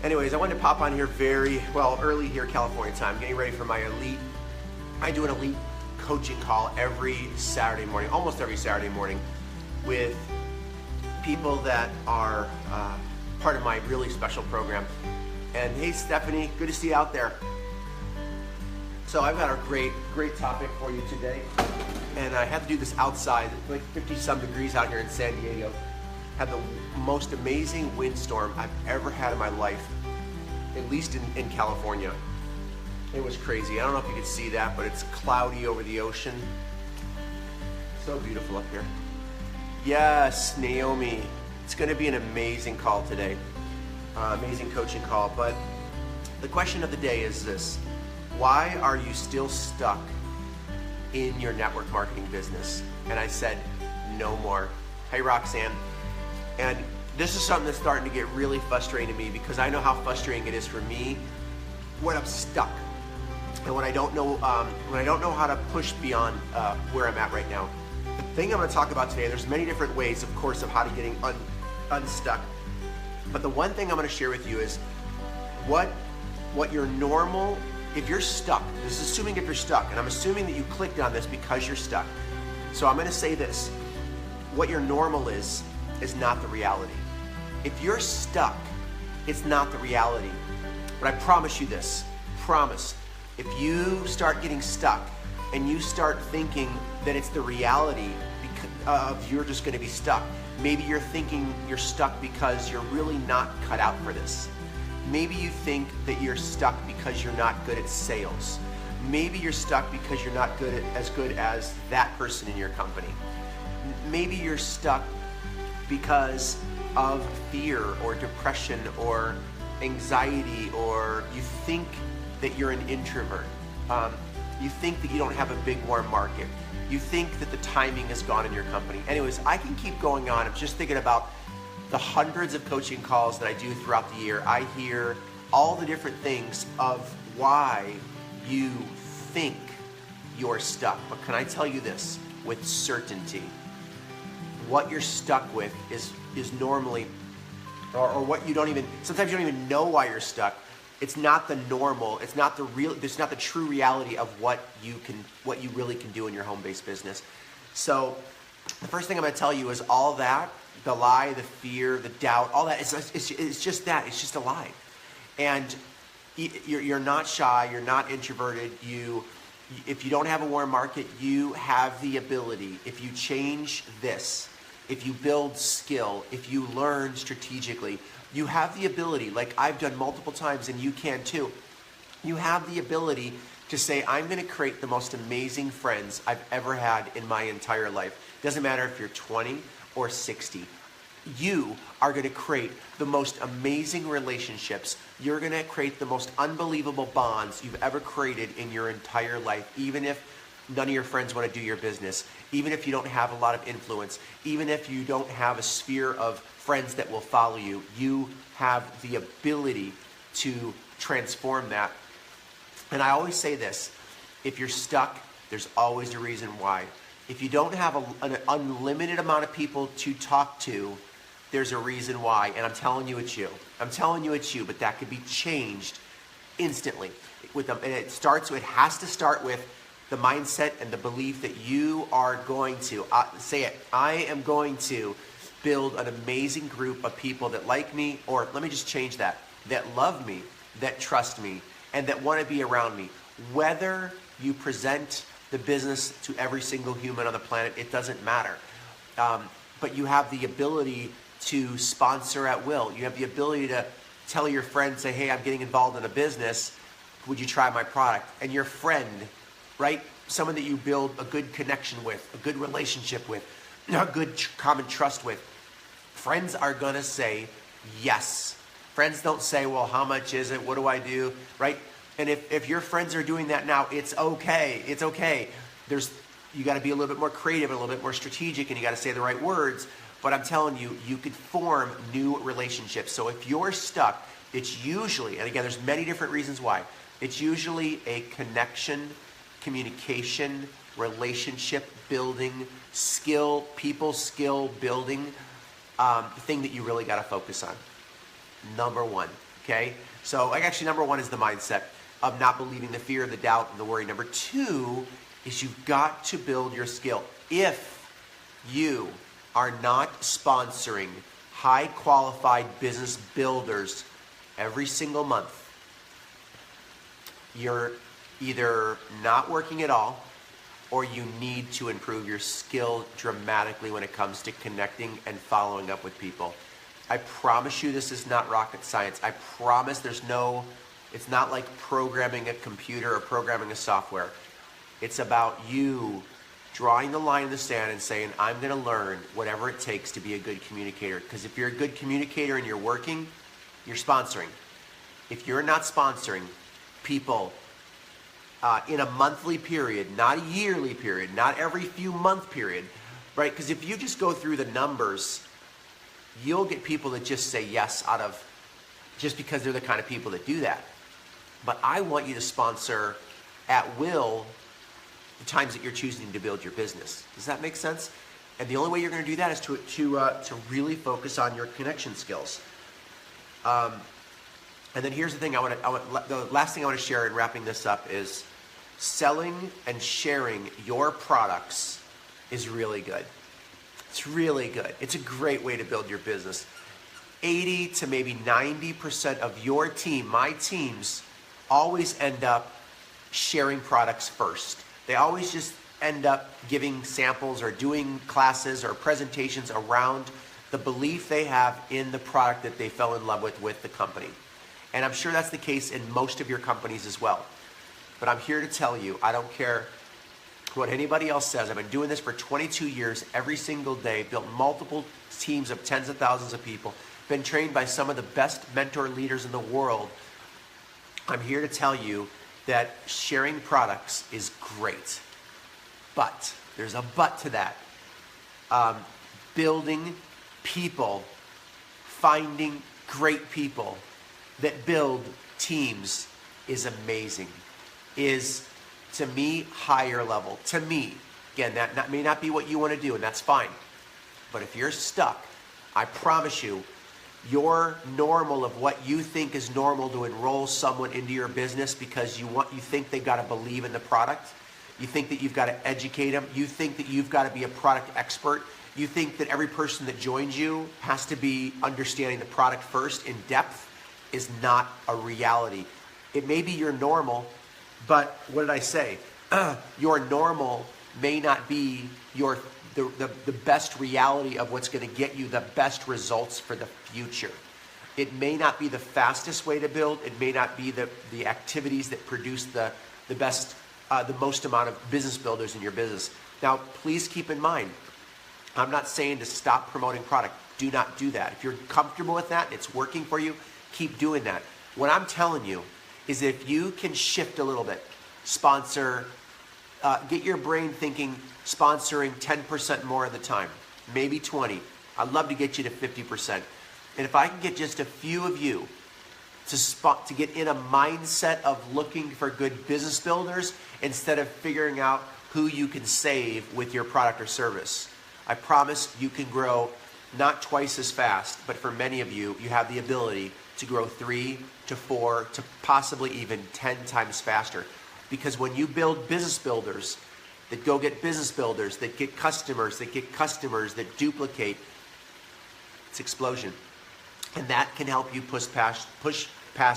Anyways, I wanted to pop on here early here California time, getting ready for my elite. I do an elite coaching call every Saturday morning, almost every Saturday morning, with people that are part of my really special program. And hey, Stephanie, good to see you out there. So I've got a great topic for you today. And I had to do this outside, it's like 50 some degrees out here in San Diego. Had the most amazing windstorm I've ever had in my life, at least in California. It was crazy. I don't know if you can see that, but it's cloudy over the ocean. So beautiful up here. Yes, Naomi. It's going to be an amazing call today. Amazing coaching call. But the question of the day is this. Why are you still stuck in your network marketing business? And I said, no more. Hey, Roxanne. And this is something that's starting to get really frustrating to me because I know how frustrating it is for me when I'm stuck and when I don't know how to push beyond where I'm at right now. The thing I'm going to talk about today, there's many different ways, of course, of how to getting unstuck. But the one thing I'm going to share with you is what your normal, if you're stuck, this is assuming if you're stuck, and I'm assuming that you clicked on this because you're stuck. So I'm going to say this, what your normal is not the reality. If you're stuck, it's not the reality. But I promise you this, promise, if you start getting stuck and you start thinking that it's the reality of you're just going to be stuck, maybe you're thinking you're stuck because you're really not cut out for this. Maybe you think that you're stuck because you're not good at sales. Maybe you're stuck because you're not as good as that person in your company. Maybe you're stuck because of fear or depression or anxiety, or you think that you're an introvert. You think that you don't have a big warm market. You think that the timing is gone in your company. Anyways, I can keep going on. I'm just thinking about the hundreds of coaching calls that I do throughout the year. I hear all the different things of why you think you're stuck. But can I tell you this with certainty? What you're stuck with is normally, or what you don't even, sometimes you don't even know why you're stuck. It's not the normal, it's not the true reality of what you really can do in your home-based business. So the first thing I'm going to tell you is all that, the lie, the fear, the doubt, all that, it's just that, it's just a lie. And you're not shy, you're not introverted, if you don't have a warm market, you have the ability, if you change this, if you build skill, if you learn strategically, you have the ability, like I've done multiple times and you can too, you have the ability to say, I'm going to create the most amazing friends I've ever had in my entire life. Doesn't matter if you're 20 or 60. You are going to create the most amazing relationships. You're going to create the most unbelievable bonds you've ever created in your entire life, even if none of your friends want to do your business, even if you don't have a lot of influence, even if you don't have a sphere of friends that will follow you, you have the ability to transform that. And I always say this, if you're stuck, there's always a reason why. If you don't have an unlimited amount of people to talk to, there's a reason why. And I'm telling you it's you. I'm telling you it's you, but that could be changed instantly. And it has to start with the mindset and the belief that you are going to, say it, I am going to build an amazing group of people that like me, or let me just change that love me, that trust me, and that want to be around me. Whether you present the business to every single human on the planet, it doesn't matter. But you have the ability to sponsor at will. You have the ability to tell your friend, say, hey, I'm getting involved in a business. Would you try my product? And your friend, right? Someone that you build a good connection with, a good relationship with, a good common trust with. Friends are going to say yes. Friends don't say, well, how much is it? What do I do? Right? And if your friends are doing that now, it's okay. It's okay. You got to be a little bit more creative and a little bit more strategic, and you got to say the right words. But I'm telling you, you could form new relationships. So if you're stuck, it's usually, and again, there's many different reasons why, it's usually a connection, communication, relationship building, people skill building thing that you really got to focus on. Number one. okay? So actually number one is the mindset of not believing, the fear, the doubt, and the worry. Number two is you've got to build your skill. If you are not sponsoring high qualified business builders every single month, you're either not working at all, or you need to improve your skill dramatically when it comes to connecting and following up with people. I promise you this is not rocket science. I promise it's not like programming a computer or programming a software. It's about you drawing the line in the sand and saying, I'm going to learn whatever it takes to be a good communicator. Because if you're a good communicator and you're working, you're sponsoring. If you're not sponsoring people in a monthly period, not a yearly period, not every few month period, right? Because if you just go through the numbers, you'll get people that just say yes just because they're the kind of people that do that. But I want you to sponsor at will the times that you're choosing to build your business. Does that make sense? And the only way you're going to do that is to really focus on your connection skills. And then here's the thing the last thing I want to share in wrapping this up is selling and sharing your products is really good. It's really good. It's a great way to build your business. 80 to maybe 90% of your team, my teams, always end up sharing products first. They always just end up giving samples or doing classes or presentations around the belief they have in the product that they fell in love with the company. And I'm sure that's the case in most of your companies as well. But I'm here to tell you, I don't care what anybody else says. I've been doing this for 22 years, every single day, built multiple teams of tens of thousands of people, been trained by some of the best mentor leaders in the world. I'm here to tell you that sharing products is great. But, there's a but to that. Building people, finding great people that build teams is amazing. Is, to me, higher level. To me, again, that may not be what you want to do, and that's fine. But if you're stuck, I promise you, your normal of what you think is normal to enroll someone into your business because you think they've got to believe in the product, you think that you've got to educate them, you think that you've got to be a product expert, you think that every person that joins you has to be understanding the product first in depth, is not a reality. It may be your normal, but what did I say? Your normal may not be the best reality of what's going to get you the best results for the future. It may not be the fastest way to build. It may not be the activities that produce the best, the most amount of business builders in your business. Now, please keep in mind, I'm not saying to stop promoting product. Do not do that. If you're comfortable with that, it's working for you, keep doing that. What I'm telling you is if you can shift a little bit, sponsor, get your brain thinking sponsoring 10% more of the time, maybe 20. I'd love to get you to 50%. And if I can get just a few of you to get in a mindset of looking for good business builders instead of figuring out who you can save with your product or service, I promise you can grow not twice as fast, but for many of you, you have the ability to grow 3 to 4 to possibly even 10 times faster. Because when you build business builders that go get business builders, that get customers, that duplicate, it's explosion. And that can help you push past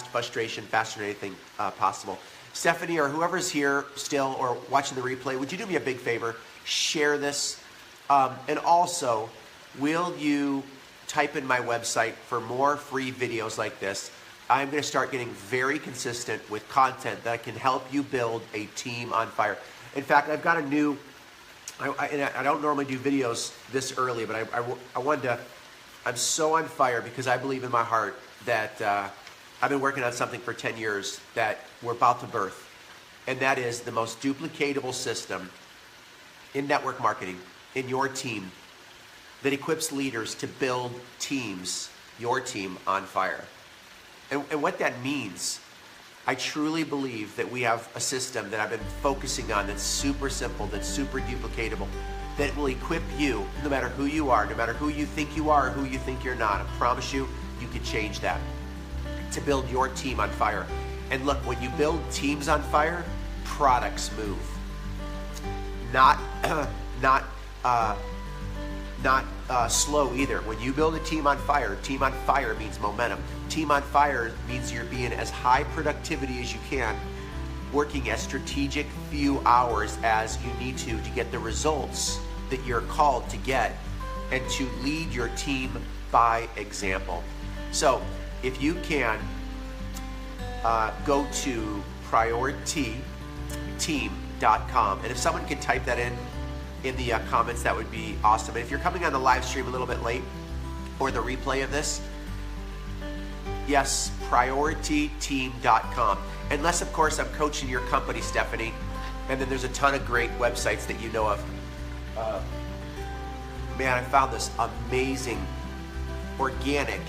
frustration faster than anything possible. Stephanie or whoever's here still or watching the replay, would you do me a big favor? Share this. And also, will you type in my website for more free videos like this? I'm going to start getting very consistent with content that can help you build a team on fire. In fact, I've got a new, I don't normally do videos this early, but I wanted to, I'm so on fire because I believe in my heart that I've been working on something for 10 years that we're about to birth. And that is the most duplicatable system in network marketing, in your team, that equips leaders to build teams, your team, on fire. And what that means, I truly believe that we have a system that I've been focusing on that's super simple, that's super duplicatable, that will equip you, no matter who you are, no matter who you think you are or who you think you're not. I promise you, you can change that. to build your team on fire. And look, when you build teams on fire, products move. Not slow either. When you build a team on fire means momentum. Team on fire means you're being as high productivity as you can, working as strategic few hours as you need to get the results that you're called to get, and to lead your team by example. So if you can go to priorityteam.com, and if someone can type that in the comments, that would be awesome. And if you're coming on the live stream a little bit late, or the replay of this, yes, priorityteam.com. Unless, of course, I'm coaching your company, Stephanie, and then there's a ton of great websites that you know of. Man, I found this amazing organic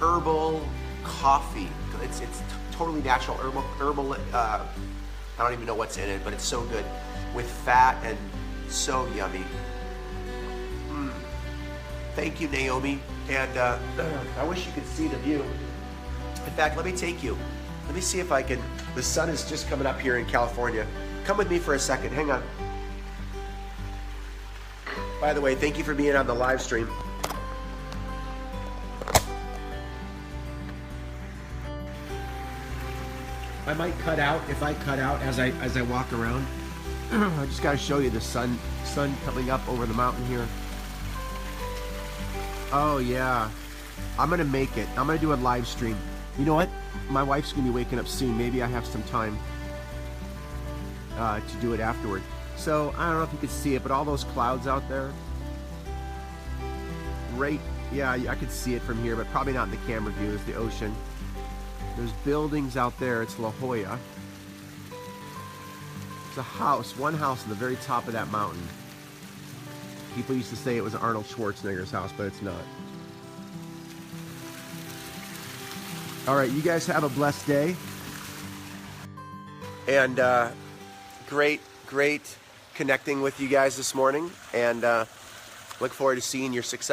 herbal coffee. It's totally natural herbal. I don't even know what's in it, but it's so good, with fat and so yummy. Thank you, Naomi. And I wish you could see the view. In fact, let me take you. Let me see if I can. The sun is just coming up here in California. Come with me for a second. Hang on. By the way, thank you for being on the live stream. I might cut out, if I cut out as I walk around. I just got to show you the sun coming up over the mountain here. Oh yeah, I'm gonna make it. I'm gonna do a live stream. You know what? My wife's gonna be waking up soon. Maybe I have some time to do it afterward. So I don't know if you can see it, but all those clouds out there, right? Yeah, I could see it from here, but probably not in the camera view. There's the ocean. There's buildings out there. It's La Jolla. There's a house, one house at the very top of that mountain. People used to say it was Arnold Schwarzenegger's house, but it's not. All right, you guys have a blessed day. And great connecting with you guys this morning. And look forward to seeing your success.